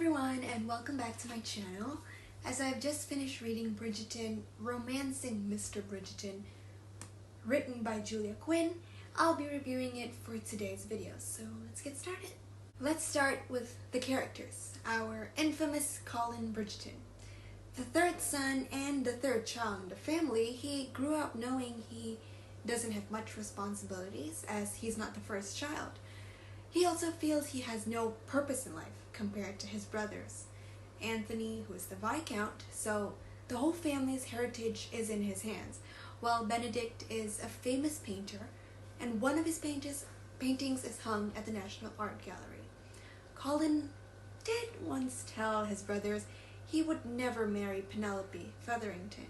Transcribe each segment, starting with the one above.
everyone, and welcome back to my channel. As I've just finished reading Bridgerton, Romancing Mr. Bridgerton, written by Julia Quinn, I'll be reviewing it for today's video, so let's get started. Let's start with the characters. Our infamous Colin Bridgerton. The third son and the third child in the family, he grew up knowing he doesn't have much responsibilities as he's not the first child. He also feels he has no purpose in life compared to his brothers. Anthony, who is the Viscount, so the whole family's heritage is in his hands, while Benedict is a famous painter, and one of his paintings is hung at the National Art Gallery. Colin did once tell his brothers he would never marry Penelope Featherington,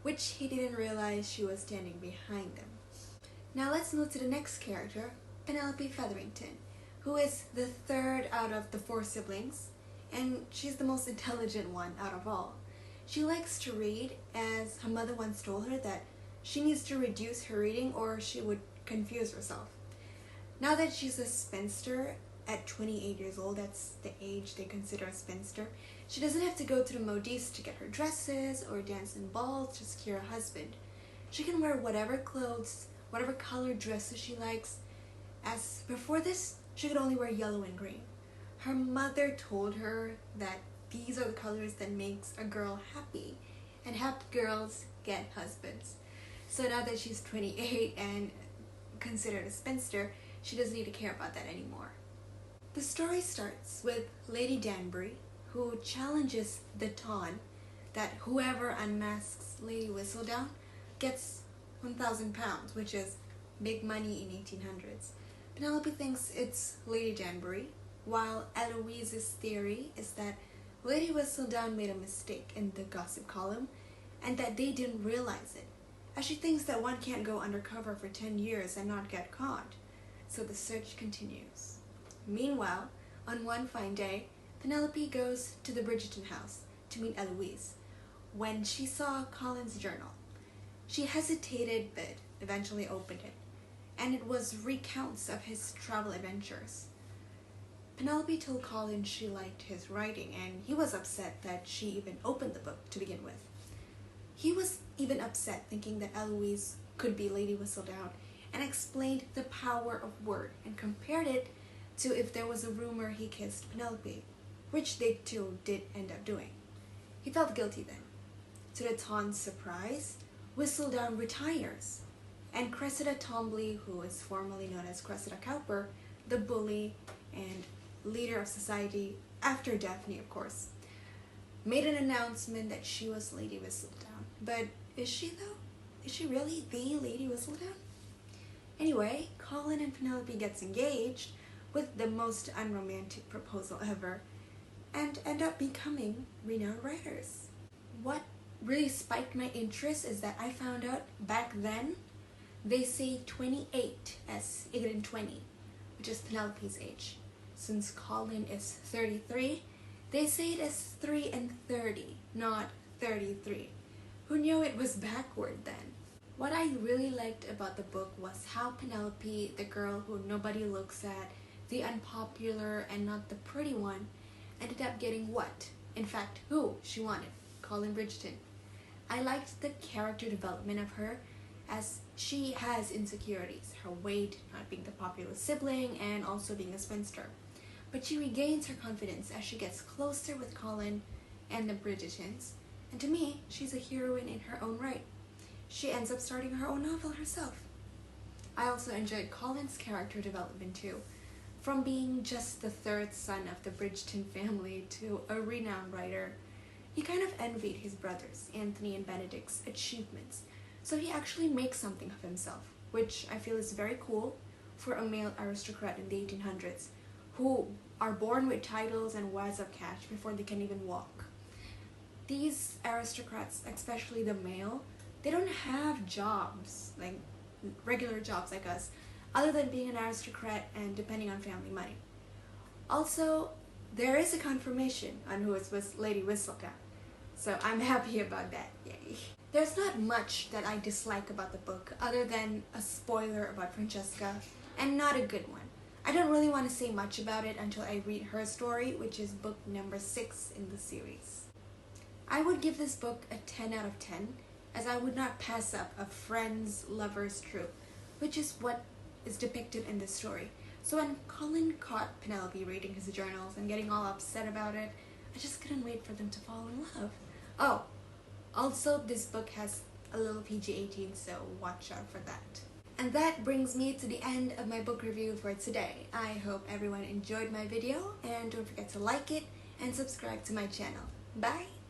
which he didn't realize she was standing behind them. Now let's move to the next character, Penelope Featherington, who is the third out of the four siblings, and she's the most intelligent one out of all. She likes to read, as her mother once told her that she needs to reduce her reading or she would confuse herself. Now that she's a spinster at 28 years old, that's the age they consider a spinster, she doesn't have to go to the modiste to get her dresses or dance in balls to secure a husband. She can wear whatever clothes, whatever colored dresses she likes, as before this, she could only wear yellow and green. Her mother told her that these are the colors that makes a girl happy, and happy girls get husbands. So now that she's 28 and considered a spinster, she doesn't need to care about that anymore. The story starts with Lady Danbury, who challenges the taunt that whoever unmasks Lady Whistledown gets £1,000, which is big money in 1800s. Penelope thinks it's Lady Danbury, while Eloise's theory is that Lady Whistledown made a mistake in the gossip column and that they didn't realize it, as she thinks that one can't go undercover for 10 years and not get caught. So the search continues. Meanwhile, on one fine day, Penelope goes to the Bridgerton house to meet Eloise when she saw Colin's journal. She hesitated but eventually opened it, and it was recounts of his travel adventures. Penelope told Colin she liked his writing, and he was upset that she even opened the book to begin with. He was even upset thinking that Eloise could be Lady Whistledown, and explained the power of word and compared it to if there was a rumor he kissed Penelope, which they too did end up doing. He felt guilty then. To the taunt's surprise, Whistledown retires, and Cressida Tombly, who is formerly known as Cressida Cowper, the bully and leader of society after Daphne, of course, made an announcement that she was Lady Whistledown. But is she though? Is she really the Lady Whistledown? Anyway, Colin and Penelope gets engaged with the most unromantic proposal ever and end up becoming renowned writers. What really spiked my interest is that I found out back then they say 28 as 8 and 20, which is Penelope's age. Since Colin is 33, they say it as 3 and 30, not 33. Who knew it was backward then? What I really liked about the book was how Penelope, the girl who nobody looks at, the unpopular and not the pretty one, ended up getting what? In fact, who she wanted, Colin Bridgerton. I liked the character development of her, as she has insecurities, her weight, not being the popular sibling, and also being a spinster. But she regains her confidence as she gets closer with Colin and the Bridgertons, and to me, she's a heroine in her own right. She ends up starting her own novel herself. I also enjoyed Colin's character development too, from being just the third son of the Bridgerton family to a renowned writer. He kind of envied his brothers, Anthony and Benedict's, achievements, so he actually makes something of himself, which I feel is very cool for a male aristocrat in the 1800s, who are born with titles and wads of cash before they can even walk. These aristocrats, especially the male, they don't have jobs, like regular jobs like us, other than being an aristocrat and depending on family money. Also, there is a confirmation on who is Lady Whistledown, so I'm happy about that, yay. There's not much that I dislike about the book other than a spoiler about Francesca, and not a good one. I don't really want to say much about it until I read her story, which is book number 6 in the series. I would give this book a 10 out of 10, as I would not pass up a friends, lovers trope, which is what is depicted in this story. So when Colin caught Penelope reading his journals and getting all upset about it, I just couldn't wait for them to fall in love. Oh, also this book has a little PG-18, so watch out for that. And that brings me to the end of my book review for today. I hope everyone enjoyed my video, and don't forget to like it and subscribe to my channel. Bye!